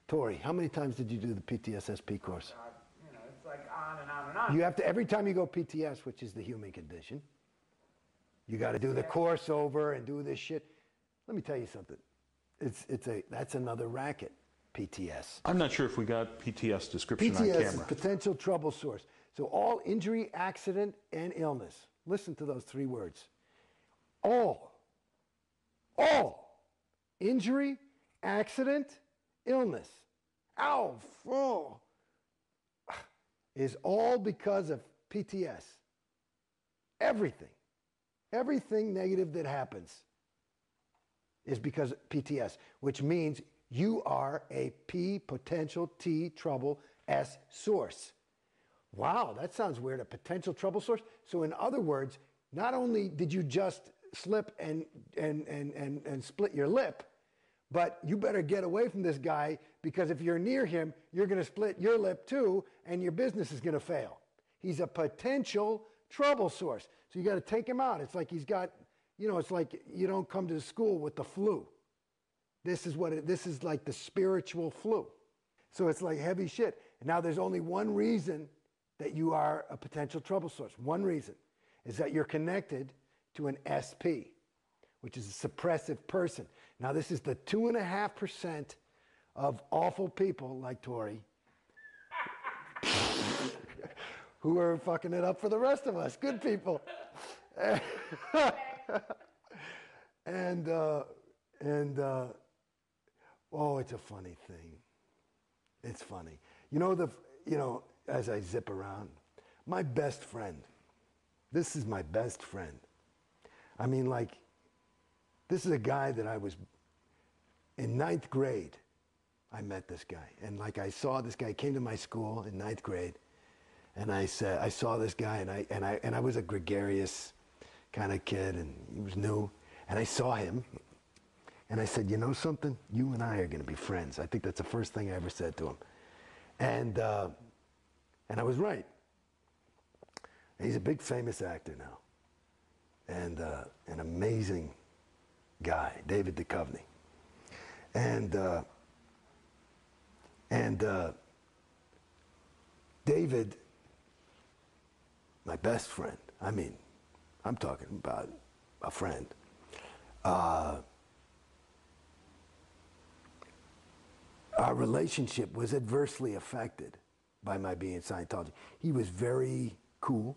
Tori, how many times did you do the PTSSP course? It's like on and on and on. You have to, every time you go PTS, which is the human condition, you got to do the course over and do this shit. Let me tell you something. That's another racket, PTS. I'm not sure if we got PTS description on PTS camera. is potential trouble source. So all injury, accident, and illness. Listen to those three words. All injury, accident, illness, is all because of PTS. Everything negative that happens is because of PTS, which means you are a P potential T trouble S source. Wow, that sounds weird, a potential trouble source. So in other words, not only did you just slip and split your lip, but you better get away from this guy, because if you're near him, you're going to split your lip too, and your business is going to fail. He's a potential trouble source. So you got to take him out. It's like he's got, it's like you don't come to school with the flu. This is like the spiritual flu. So it's like heavy shit. And now there's only one reason that you are a potential trouble source. One reason is that you're connected to an SP, which is a suppressive person. Now this is the 2.5% of awful people like Tori who are fucking it up for the rest of us, good people. and it's a funny thing. It's funny. As I zip around, my best friend, this is my best friend. I mean, like, this is a guy that I was, in 9th grade, I met this guy. And like, I saw this guy, came to my school in 9th grade, and I saw this guy, and I was a gregarious kind of kid, and he was new. And I saw him, and I said, you know something? You and I are going to be friends. I think that's the first thing I ever said to him. And I was right. He's a big famous actor now. And an amazing guy, David Duchovny. And David, my best friend, I mean, I'm talking about a friend. Our relationship was adversely affected by my being Scientology. He was very cool,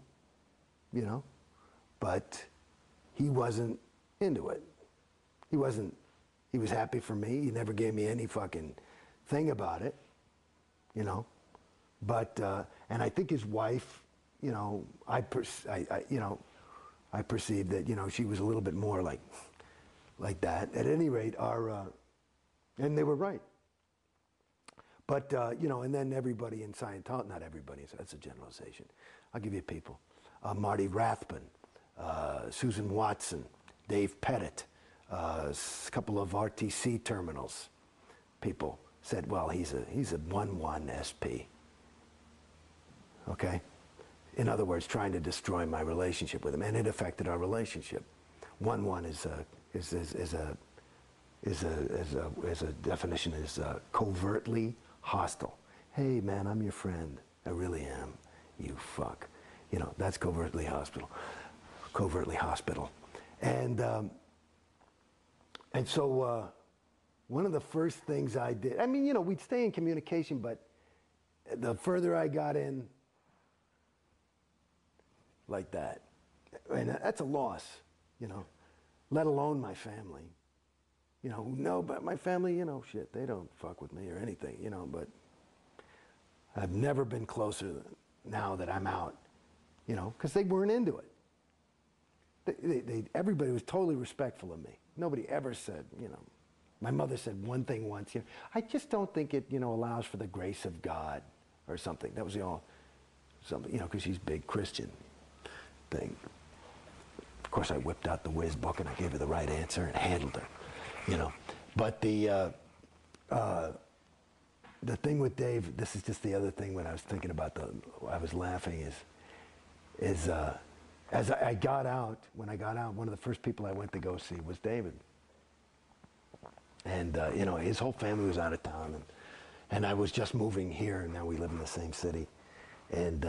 but he wasn't into it. He was happy for me. He never gave me any fucking thing about it, But, and I think his wife, I perceived that, she was a little bit more like that. At any rate, and they were right. But, and then everybody in Scientology, not everybody, that's a generalization. I'll give you people. Marty Rathbun, Susan Watson, Dave Pettit, a couple of RTC terminals people said, well, he's a 1-1 SP. Okay? In other words, trying to destroy my relationship with him, and it affected our relationship. 1-1 is a definition is covertly hostile. Hey man, I'm your friend. I really am. You fuck. That's covertly hostile. And so one of the first things I did, I mean, we'd stay in communication, but the further I got in, like that, and that's a loss, let alone my family. No, but my family, shit, they don't fuck with me or anything, but I've never been closer now that I'm out, because they weren't into it. Everybody was totally respectful of me. Nobody ever said, my mother said one thing once, I just don't think it, allows for the grace of God or something. That was something, because she's a big Christian thing. Of course, I whipped out the whiz book and I gave her the right answer and handled her, But the thing with Dave, this is just the other thing when I was thinking about I was laughing is as I got out, when I got out, one of the first people I went to go see was David. And, his whole family was out of town. And, And I was just moving here, and now we live in the same city. And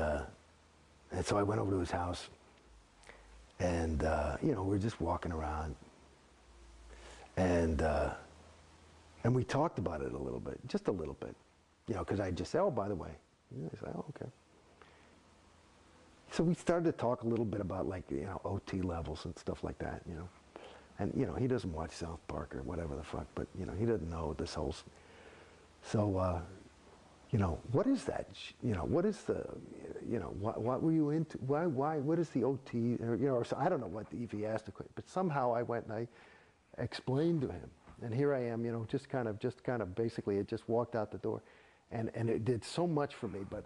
so I went over to his house, and we're just walking around, and we talked about it a little bit, just a little bit, because I just said, oh, by the way. I said, oh, okay. So we started to talk a little bit about OT levels and stuff like that, And he doesn't watch South Park or whatever the fuck, but he doesn't know this whole. So what is that? What is the? What were you into? Why? What is the OT? Or so I don't know if he asked the question, but somehow I went and I explained to him, and here I am, just kind of basically, it just walked out the door, and it did so much for me, but.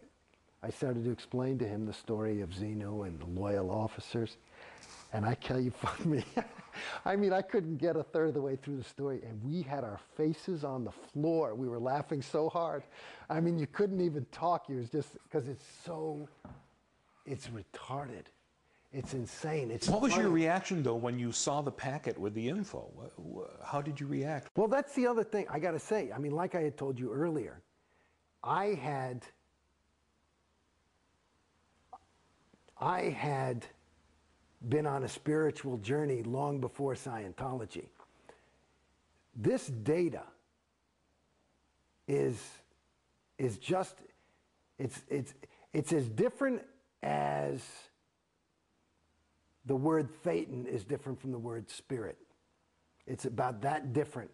I started to explain to him the story of Xenu and the loyal officers. And I tell you, fuck me. I mean, I couldn't get a third of the way through the story. And we had our faces on the floor. We were laughing so hard. I mean, you couldn't even talk. It was just, because it's retarded. It's insane. What was your reaction, though, when you saw the packet with the info? How did you react? Well, that's the other thing I got to say. I mean, like I had told you earlier, I had been on a spiritual journey long before Scientology. This data is just, it's as different as the word Thetan is different from the word spirit. It's about that different.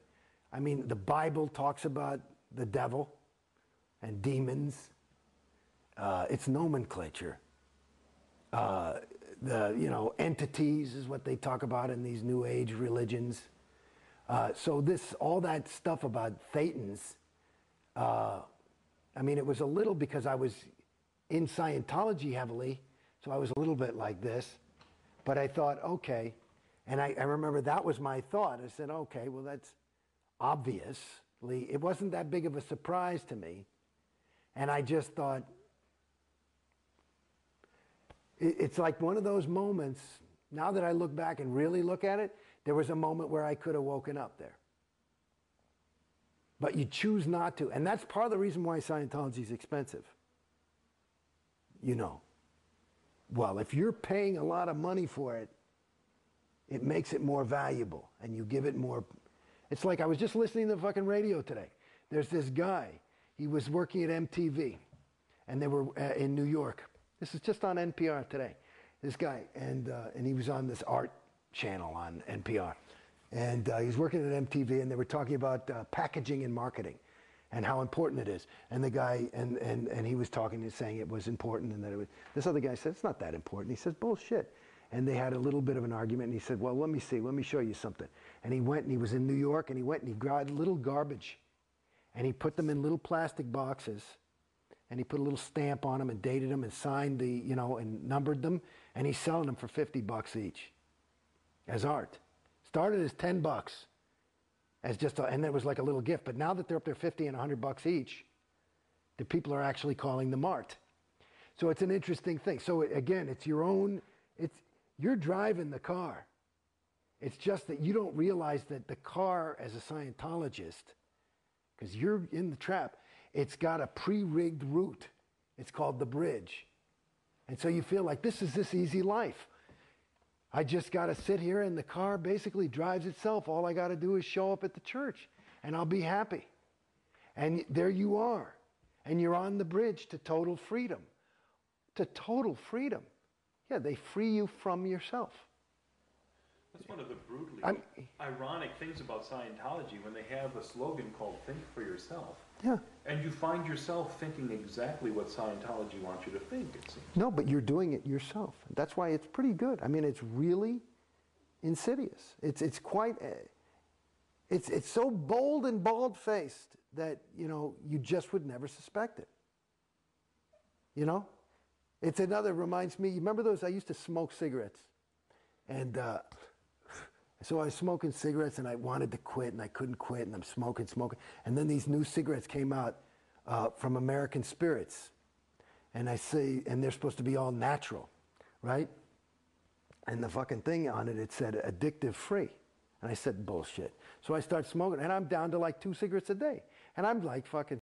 I mean, the Bible talks about the devil and demons. It's nomenclature. Entities is what they talk about in these New Age religions. So all that stuff about Thetans, I mean, it was a little because I was in Scientology heavily, so I was a little bit like this. But I thought, okay, and I remember that was my thought. I said, okay, well, that's obviously, it wasn't that big of a surprise to me. And I just thought, it's like one of those moments, now that I look back and really look at it, there was a moment where I could have woken up there. But you choose not to. And that's part of the reason why Scientology is expensive. Well, if you're paying a lot of money for it, it makes it more valuable. And you give it more. It's like I was just listening to the fucking radio today. There's this guy. He was working at MTV. And they were in New York. This is just on NPR today. This guy, and he was on this art channel on NPR. And he was working at MTV, and they were talking about packaging and marketing and how important it is. And the guy, and he was talking and saying it was important, and that it was, this other guy said, it's not that important. He says, bullshit. And they had a little bit of an argument, and he said, well, let me show you something. And he went, and he was in New York, and he went, and he grabbed little garbage, and he put them in little plastic boxes, and he put a little stamp on them and dated them and signed and numbered them, and he's selling them for $50 each as art. Started as $10 as and it was like a little gift, but now that they're up there $50 and $100 each, the people are actually calling them art. So it's an interesting thing. So again, it's your own, you're driving the car. It's just that you don't realize that the car, as a Scientologist, because you're in the trap, it's got a pre-rigged route. It's called the bridge. And so you feel like this is this easy life. I just got to sit here and the car basically drives itself. All I got to do is show up at the church and I'll be happy. And there you are. And you're on the bridge to total freedom. To total freedom. Yeah, they free you from yourself. That's one of the brutally ironic things about Scientology when they have a slogan called Think for Yourself. Yeah. And you find yourself thinking exactly what Scientology wants you to think, it seems. No, but you're doing it yourself. That's why it's pretty good. I mean, it's really insidious. It's quite, it's so bold and bald-faced that, you just would never suspect it. It's reminds me, you remember those, I used to smoke cigarettes. And so I was smoking cigarettes and I wanted to quit and I couldn't quit and I'm smoking. And then these new cigarettes came out from American Spirits. And and they're supposed to be all natural, right? And the fucking thing on it, it said addictive free. And I said, bullshit. So I start smoking and I'm down to like 2 cigarettes a day. And I'm like fucking